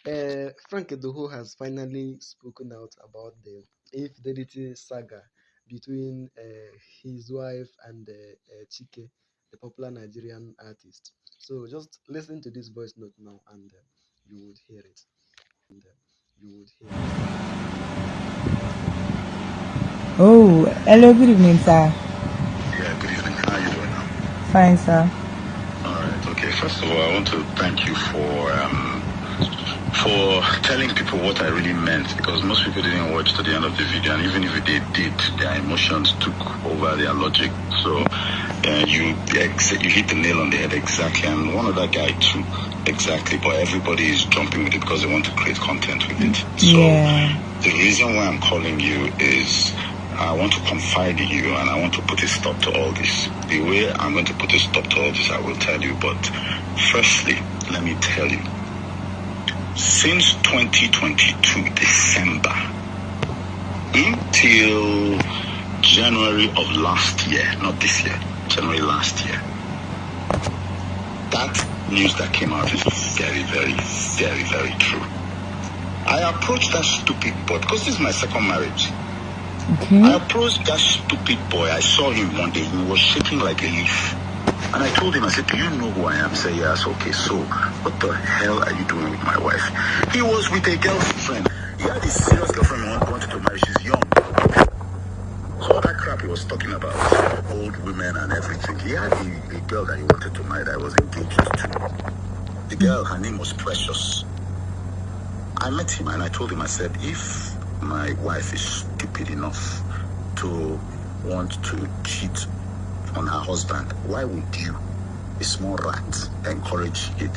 Frank Edoho has finally spoken out about the infidelity saga between his wife and Chike, the popular Nigerian artist. So just listen to this voice note now, and you would hear it. And you would hear it. Oh, hello, good evening, sir. Yeah, good evening. How are you doing now? Fine, sir. All right. Okay. First of all, I want to thank you for telling people what I really meant, because most people didn't watch to the end of the video, and even if they did, their emotions took over their logic. So you hit the nail on the head exactly, and one other guy too, exactly. But everybody is jumping with it because they want to create content with it. So the reason why I'm calling you is I want to confide in you, and I want to put a stop to all this. The way I'm going to put a stop to all this, I will tell you. But firstly, let me tell you, since 2022 December until January of last year, not this year, January last year, that news that came out is very, very, very, very true. I approached that stupid boy, because this is my second marriage. Okay. I approached that stupid boy. I saw him one day. He was shaking like a leaf. And I told him, I said, do you know who I am? He said, yes. Okay, so what the hell are you doing with my wife? He was with a girlfriend. He had a serious girlfriend he wanted to marry. She's young. So all that crap he was talking about, old women and everything. He had a girl that he wanted to marry that was engaged to. The girl, her name was Precious. I met him and I told him, I said, if my wife is stupid enough to want to cheat on her husband, why would you, a small rat, encourage it?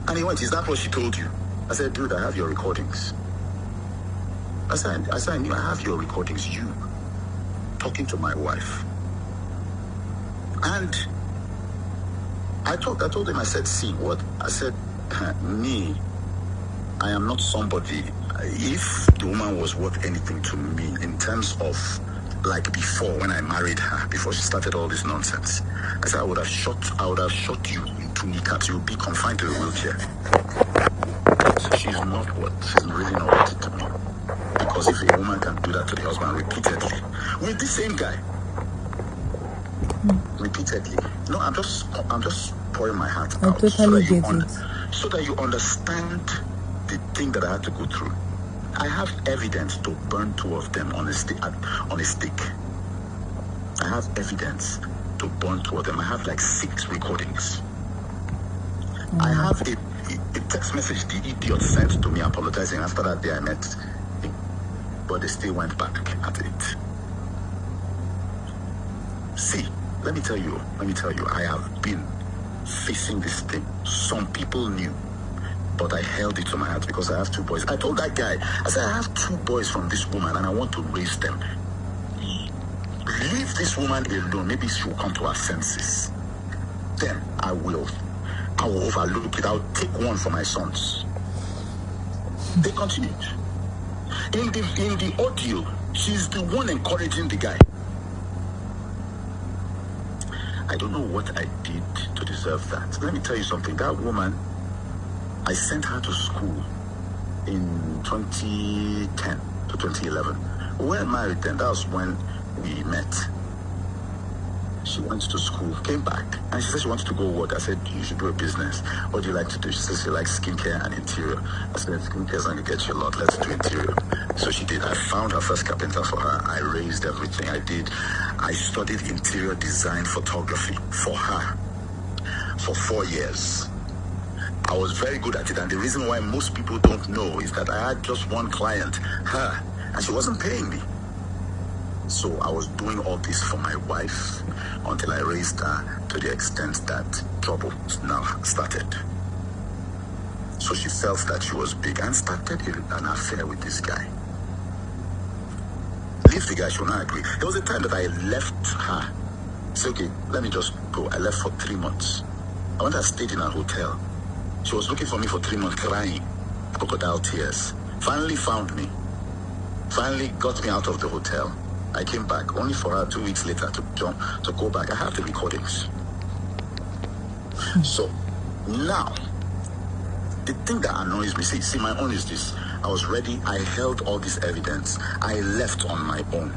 And he went, is that what she told you? I said, dude, I have your recordings. I said, I have your recordings, you talking to my wife. And I told him, I said, see what? I said, me, I am not somebody. If the woman was worth anything to me in terms of like before, when I married her, before she started all this nonsense, I said I would have shot you in 2 kneecaps. You would be confined to a wheelchair. So she's really not worth it to me. Because if a woman can do that to the husband repeatedly, with the same guy, repeatedly. No, I'm just pouring my heart out totally so that you understand the thing that I had to go through. I have evidence to burn 2 of them on a stick. I have evidence to burn 2 of them. I have like 6 recordings. I have a text message the idiot sent to me apologizing after that day I met him, but they still went back at it. See, let me tell you, I have been facing this thing. Some people knew, but I held it to my heart because I have 2 boys. I told that guy, I said, I have 2 boys from this woman and I want to raise them. Leave this woman alone. Maybe she will come to her senses. Then I will overlook it. I'll take one for my sons. They continued. In the audio, she's the one encouraging the guy. I don't know what I did to deserve that. Let me tell you something. That woman, I sent her to school in 2010 to 2011. We were married then. That was when we met. She went to school, came back, and she said she wanted to go work. I said, you should do a business. What do you like to do? She said she likes skincare and interior. I said, skincare is going to get you a lot. Let's do interior. So she did. I found her first carpenter for her. I raised everything I did. I studied interior design photography for her for 4 years. I was very good at it, and the reason why most people don't know is that I had just one client, her, and she wasn't paying me. So I was doing all this for my wife until I raised her to the extent that trouble now started. So she felt that she was big and started an affair with this guy. Leave the guy, she will not agree. There was a time that I left her. I said, okay, let me just go. I left for 3 months. I went and stayed in a hotel. She was looking for me for 3 months, crying, crocodile tears. Finally found me. Finally got me out of the hotel. I came back only for her 2 weeks later to go back. I have the recordings. So now, the thing that annoys me, see, my own is this. I was ready. I held all this evidence. I left on my own.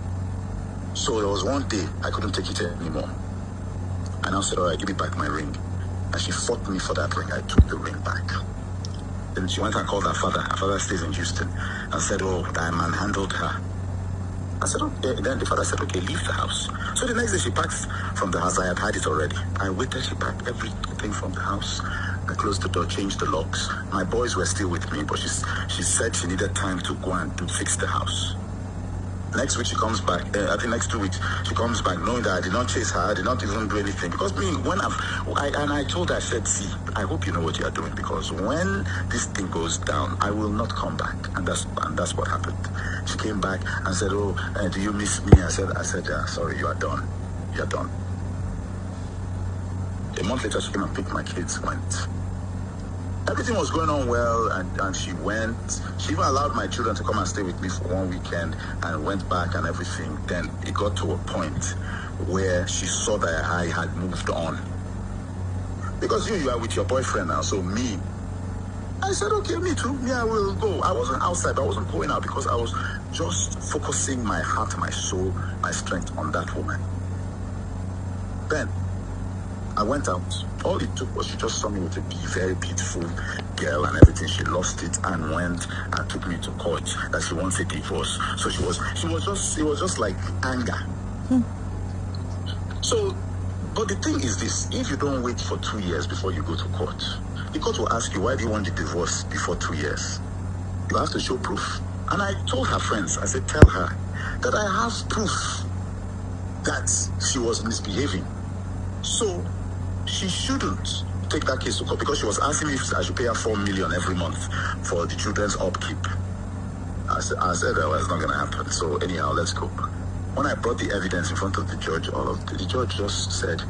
So there was one day I couldn't take it anymore. And I said, all right, give me back my ring. And she fought me for that ring. I took the ring back. Then she went and called her father. Her father stays in Houston. And said, oh, that man handled her. I said, okay. Then the father said, okay, leave the house. So the next day she packed from the house. I had it already. I waited. She packed everything from the house. I closed the door, changed the locks. My boys were still with me, but she said she needed time to go and fix the house. Next week she comes back. I think next 2 weeks she comes back, knowing that I did not chase her. I did not even do anything. Because I told her, I said, see, I hope you know what you are doing, because when this thing goes down, I will not come back. And that's what happened. She came back and said, oh, do you miss me? I said, yeah, sorry, you are done. You are done. A month later, she came and picked my kids, went. Everything was going on well, and she went. She even allowed my children to come and stay with me for one weekend and went back and everything. Then it got to a point where she saw that I had moved on. Because you are with your boyfriend now, so me. I said, okay, me too. Me, I will go. I wasn't outside. I wasn't going out because I was just focusing my heart, my soul, my strength on that woman. Then I went out. All it took was she just saw me with a very beautiful girl and everything. She lost it and went and took me to court that she wants a divorce. So it was just like anger. So, but the thing is this: if you don't wait for 2 years before you go to court, the court will ask you, why do you want the divorce before 2 years? You have to show proof. And I told her friends, I said, tell her that I have proof that she was misbehaving. So she shouldn't take that case to court, because she was asking me if I should pay her $4 million every month for the children's upkeep. I said, well, it's not going to happen. So anyhow, let's go. When I brought the evidence in front of the judge, the judge just said,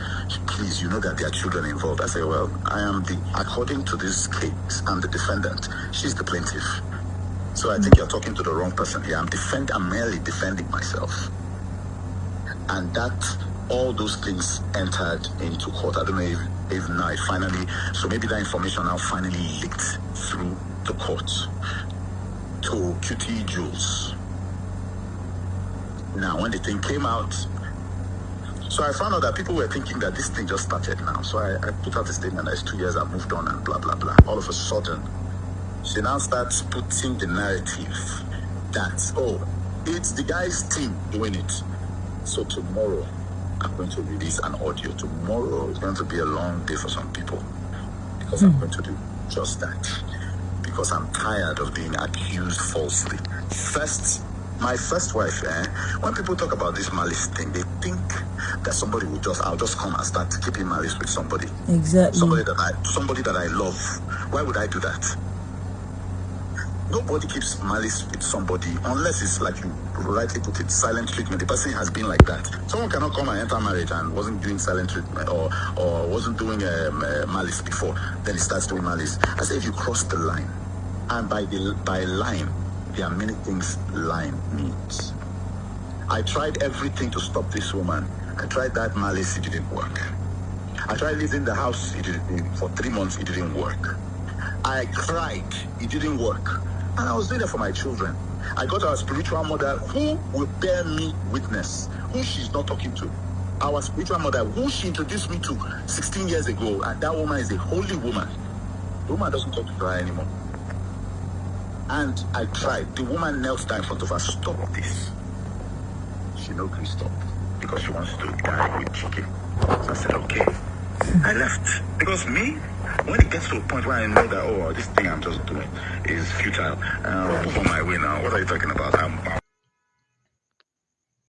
please, you know that there are children involved. I said, well, according to this case, I'm the defendant. She's the plaintiff. So I think you're talking to the wrong person here. I'm merely defending myself. And that, all those things entered into court. I don't know if now it finally, so maybe that information now finally leaked through the court to QT Jules. Now, when the thing came out, so I found out that people were thinking that this thing just started now. So I put out a statement that it's 2 years, I've moved on and blah, blah, blah. All of a sudden, she now starts putting the narrative that, oh, it's the guy's team doing it. So tomorrow, I'm going to release an audio. Tomorrow is going to be a long day for some people, because I'm going to do just that. Because I'm tired of being accused falsely. My first wife, when people talk about this malice thing, they think that I'll just come and start keeping malice with somebody. Exactly. Somebody that I love. Why would I do that? Nobody keeps malice with somebody unless it's like you rightly put it, silent treatment. The person has been like that. Someone cannot come and enter marriage and wasn't doing silent treatment or wasn't doing malice before. Then he starts doing malice. I say if you cross the line, and by line, there are many things line means. I tried everything to stop this woman. I tried that malice, it didn't work. I tried leaving the house, for 3 months, it didn't work. I cried, it didn't work. And I was doing it for my children. I got our spiritual mother who will bear me witness, who she's not talking to. Our spiritual mother, who she introduced me to 16 years ago, and that woman is a holy woman. The woman doesn't talk to her anymore. And I tried. The woman knelt down in front of her, stop this. She no can stop, because she wants to die with chicken. So I said, okay. I left. Because me, when it gets to a point where I know that, oh, this thing I'm just doing is futile, I'll move on my way now. What are you talking about?